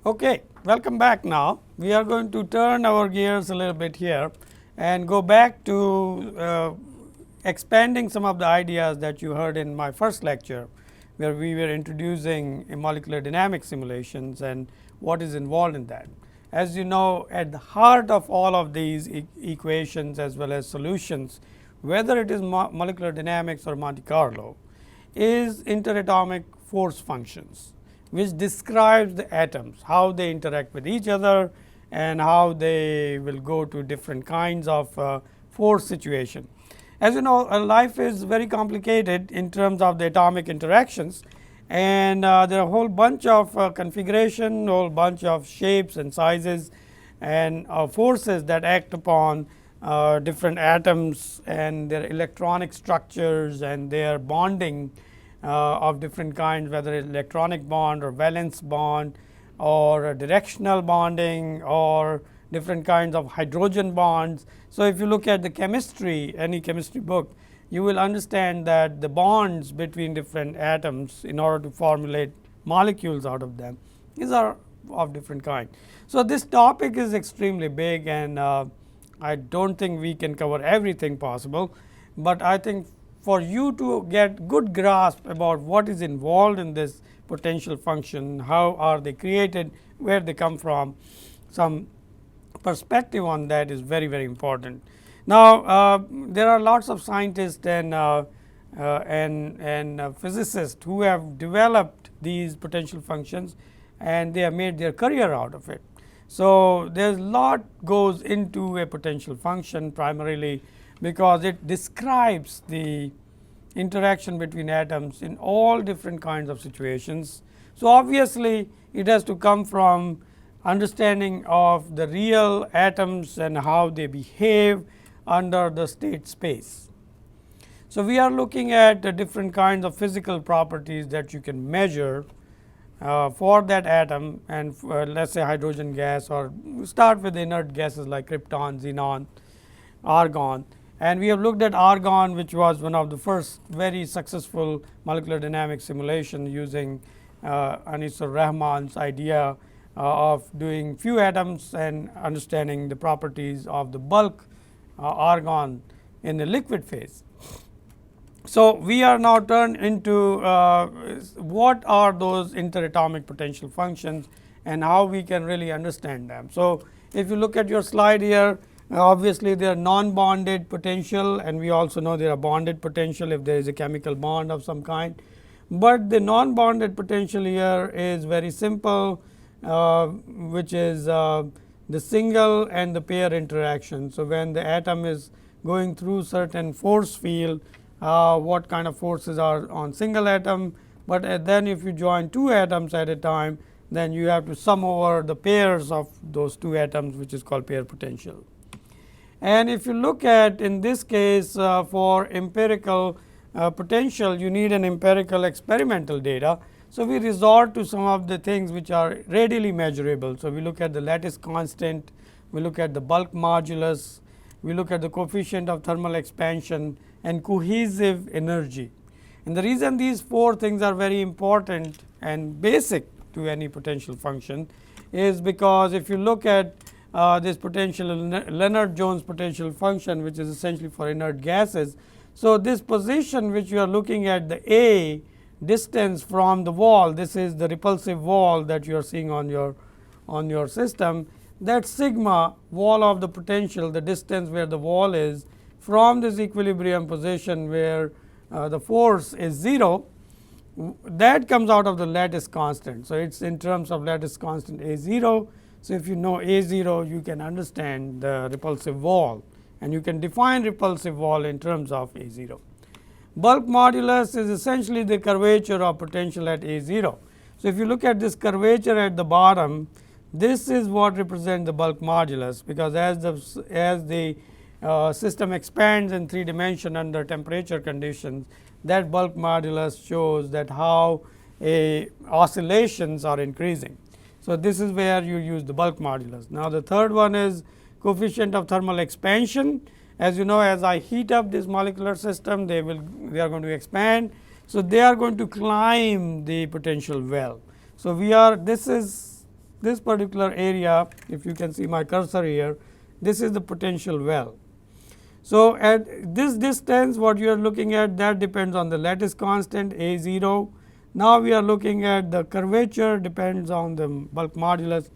Okay, welcome back now. We are going to turn our gears a little bit here and go back to expanding some of the ideas that you heard in my first lecture, where we were introducing molecular dynamic simulations and what is involved in that. As you know, at the heart of all of these equations as well as solutions, whether it is molecular dynamics or Monte Carlo, is interatomic force functions, which describes the atoms, how they interact with each other and how they will go to different kinds of force situation. As you know, life is very complicated in terms of the atomic interactions, and there are a whole bunch of configuration, whole bunch of shapes and sizes and forces that act upon different atoms and their electronic structures and their bonding of different kinds, whether it is electronic bond or valence bond or directional bonding or different kinds of hydrogen bonds. So, if you look at the chemistry, any chemistry book, you will understand that the bonds between different atoms in order to formulate molecules out of them, these are of different kind. So, this topic is extremely big, and I do not think we can cover everything possible, but I think for you to get good grasp about what is involved in this potential function, how are they created, where they come from, some perspective on that is very, very important. Now, there are lots of scientists and physicists who have developed these potential functions, and they have made their career out of it. So, there is a lot goes into a potential function, primarily because it describes the interaction between atoms in all different kinds of situations. So, obviously, it has to come from understanding of the real atoms and how they behave under the state space. So, we are looking at different kinds of physical properties that you can measure for that atom, and let us say hydrogen gas, or start with inert gases like krypton, xenon, argon. And we have looked at argon, which was one of the first very successful molecular dynamic simulation using Anisur Rahman's idea of doing few atoms and understanding the properties of the bulk argon in the liquid phase. So, we are now turned into what are those interatomic potential functions and how we can really understand them. So, if you look at your slide here, obviously, they are non-bonded potential, and we also know there are bonded potential if there is a chemical bond of some kind. But the non-bonded potential here is very simple, which is the single and the pair interaction. So, when the atom is going through certain force field, what kind of forces are on single atom, but then if you join two atoms at a time, then you have to sum over the pairs of those two atoms, which is called pair potential. And if you look at, in this case, for empirical potential, you need an empirical experimental data. So, we resort to some of the things which are readily measurable. So, we look at the lattice constant, we look at the bulk modulus, we look at the coefficient of thermal expansion and cohesive energy. And the reason these four things are very important and basic to any potential function is because if you look at this potential Lennard-Jones potential function, which is essentially for inert gases. So, this position which you are looking at, the A distance from the wall, this is the repulsive wall that you are seeing on your system, that sigma wall of the potential, the distance where the wall is from this equilibrium position where the force is 0, that comes out of the lattice constant. So, it is in terms of lattice constant A 0. So, if you know A 0, you can understand the repulsive wall, and you can define repulsive wall in terms of A 0. Bulk modulus is essentially the curvature of potential at A 0. So, if you look at this curvature at the bottom, this is what represents the bulk modulus, because as the system expands in 3 dimension under temperature conditions, that bulk modulus shows that how oscillations are increasing. So, this is where you use the bulk modulus. Now, the third one is coefficient of thermal expansion. As you know, as I heat up this molecular system, they are going to expand. So, they are going to climb the potential well. So, this is this particular area, if you can see my cursor here, this is the potential well. So, at this distance what you are looking at, that depends on the lattice constant A 0. Now, we are looking at the curvature depends on the bulk modulus,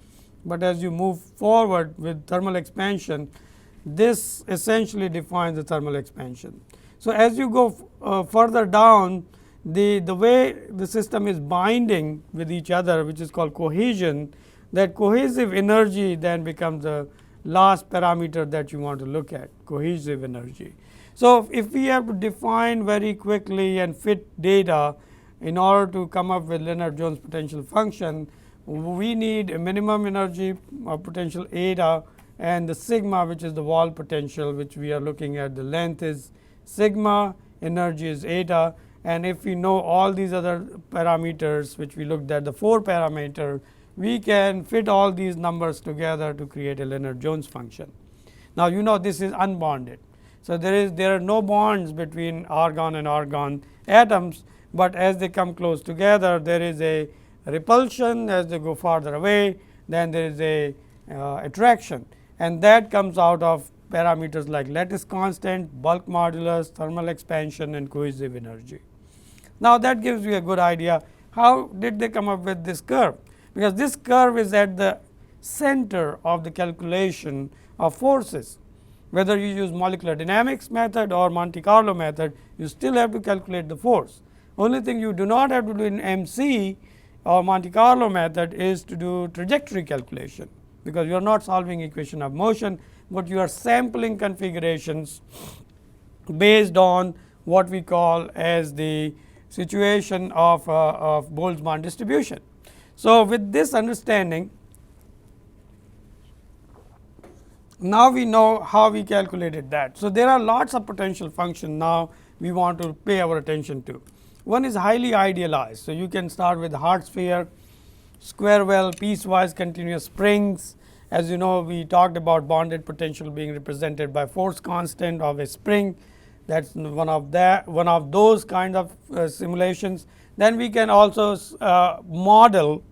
but as you move forward with thermal expansion, this essentially defines the thermal expansion. So, as you go further down, the way the system is binding with each other, which is called cohesion, that cohesive energy then becomes the last parameter that you want to look at, cohesive energy. So, if we have to define very quickly and fit data in order to come up with Lennard-Jones potential function, we need a minimum energy potential eta and the sigma, which is the wall potential, which we are looking at. The length is sigma, energy is eta, and if we know all these other parameters, which we looked at, the 4 parameter, we can fit all these numbers together to create a Lennard-Jones function. Now, you know this is unbonded. So, there are no bonds between argon and argon atoms, but as they come close together, there is a repulsion. As they go farther away, then there is a attraction, and that comes out of parameters like lattice constant, bulk modulus, thermal expansion, and cohesive energy. Now, that gives you a good idea how did they come up with this curve, because this curve is at the center of the calculation of forces. Whether you use molecular dynamics method or Monte Carlo method, you still have to calculate the force. Only thing you do not have to do in MC or Monte Carlo method is to do trajectory calculation, because you are not solving equation of motion, but you are sampling configurations based on what we call as the situation of Boltzmann distribution. So, with this understanding, now we know how we calculated that. So, there are lots of potential functions now we want to pay our attention to. One is highly idealized. So, you can start with hard sphere, square well, piecewise continuous springs. As you know, we talked about bonded potential being represented by force constant of a spring. That is one of those kind of simulations. Then we can also model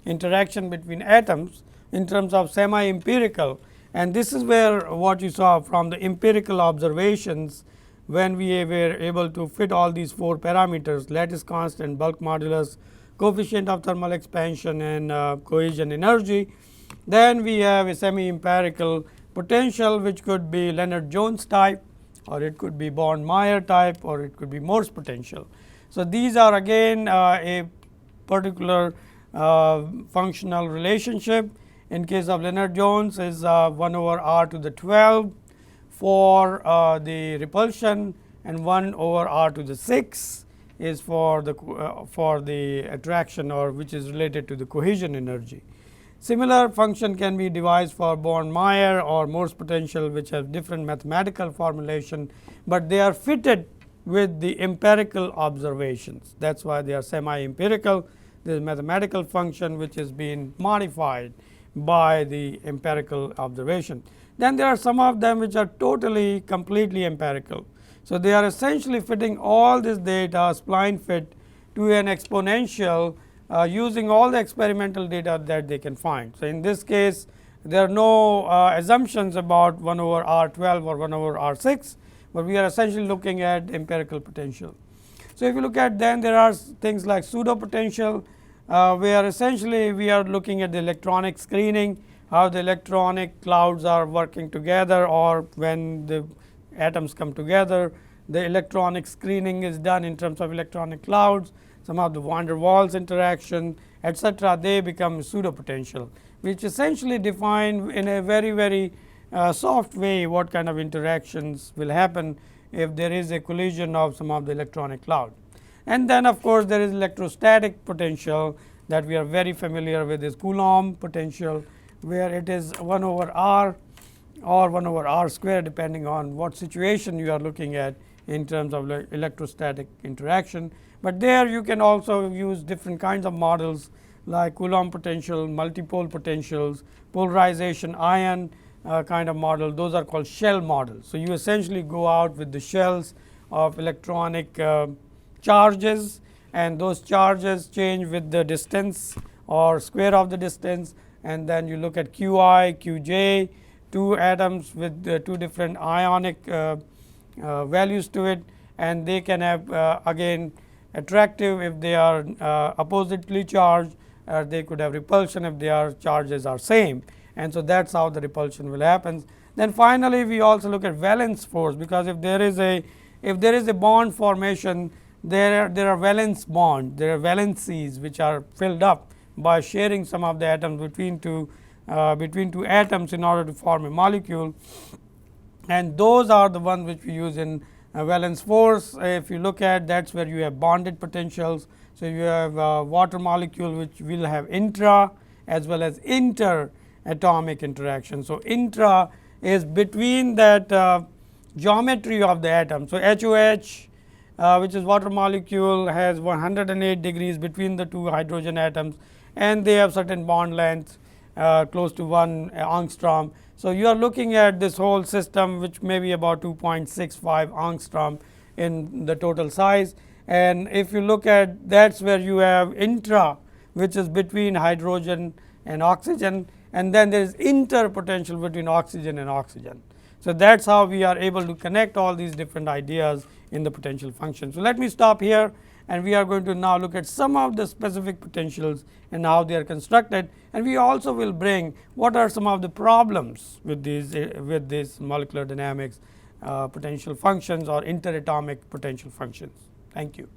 interaction between atoms in terms of semi empirical, and this is where what you saw from the empirical observations, when we were able to fit all these 4 parameters, lattice constant, bulk modulus, coefficient of thermal expansion, and cohesion energy. Then we have a semi empirical potential, which could be Lennard-Jones type, or it could be Born-Meyer type, or it could be Morse potential. So, these are again a particular functional relationship. In case of Lennard-Jones is 1 over r to the 12 for the repulsion, and 1 over r to the 6 is for the attraction, or which is related to the cohesion energy. Similar function can be devised for Born-Meyer or Morse potential, which have different mathematical formulation, but they are fitted with the empirical observations. That is why they are semi empirical. There is mathematical function which is being modified by the empirical observation. Then there are some of them which are totally completely empirical. So, they are essentially fitting all this data spline fit to an exponential using all the experimental data that they can find. So, in this case, there are no assumptions about 1 over r 12 or 1 over r 6, but we are essentially looking at empirical potential. So, if you look at, then there are things like pseudo potential, where essentially we are looking at the electronic screening, how the electronic clouds are working together, or when the atoms come together, the electronic screening is done in terms of electronic clouds. Some of the van der Waals interaction, etc., they become pseudo potential, which essentially define in a very soft way what kind of interactions will happen if there is a collision of some of the electronic cloud. And then of course, there is electrostatic potential that we are very familiar with, is Coulomb potential, where it is 1 over r or 1 over r square, depending on what situation you are looking at in terms of electrostatic interaction. But there you can also use different kinds of models like Coulomb potential, multipole potentials, polarization ion kind of model. Those are called shell models. So, you essentially go out with the shells of electronic charges, and those charges change with the distance or square of the distance, and then you look at Qi, Qj, two atoms with two different ionic values to it, and they can have again attractive if they are oppositely charged, or they could have repulsion if their charges are same, and so that is how the repulsion will happen. Then finally, we also look at valence force, because if there is a bond formation, there are valence bonds, there are valencies which are filled up by sharing some of the atoms between two atoms in order to form a molecule, and those are the ones which we use in valence force. If you look at, that is where you have bonded potentials. So, you have water molecule which will have intra as well as inter atomic interaction. So, intra is between that geometry of the atom. So, HOH which is water molecule has 108 degrees between the two hydrogen atoms, and they have certain bond lengths close to 1 angstrom. So, you are looking at this whole system which may be about 2.65 angstrom in the total size, and if you look at, that is where you have intra, which is between hydrogen and oxygen, and then there is inter potential between oxygen and oxygen. So, that is how we are able to connect all these different ideas in the potential function. So, let me stop here, and we are going to now look at some of the specific potentials and how they are constructed, and we also will bring what are some of the problems with these molecular dynamics potential functions or interatomic potential functions. Thank you.